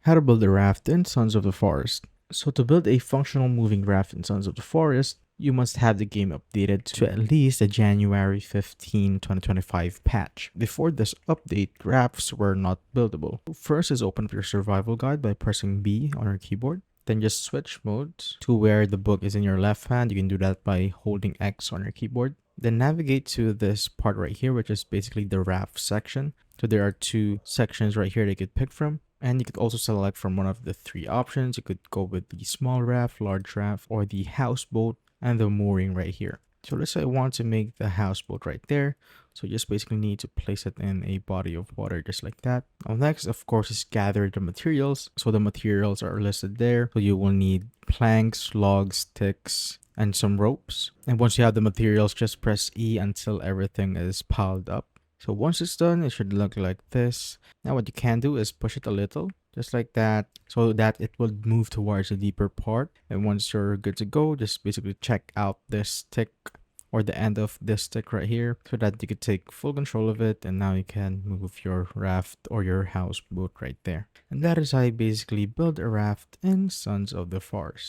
How to build a raft in Sons of the Forest. So to build a functional moving raft in Sons of the Forest, you must have the game updated to at least the January 15, 2025 patch. Before this update, rafts were not buildable. First is open up your survival guide by pressing B on your keyboard. Then just switch modes to where the book is in your left hand. You can do that by holding X on your keyboard. Then navigate to this part right here, which is basically the raft section. So there are two sections right here that you could pick from. And you could also select from one of the three options. You could go with the small raft, large raft, or the houseboat and the mooring right here. So let's say I want to make the houseboat right there. So you just basically need to place it in a body of water just like that. Now next, of course, is gather the materials. So the materials are listed there. So you will need planks, logs, sticks, and some ropes. And once you have the materials, just press E until everything is piled up. So once it's done, it should look like this. Now what you can do is push it a little, just like that, so that it will move towards the deeper part. And once you're good to go, just basically check out this stick or the end of this stick right here so that you could take full control of it, and now you can move your raft or your houseboat right there. And that is how you basically build a raft in Sons of the Forest.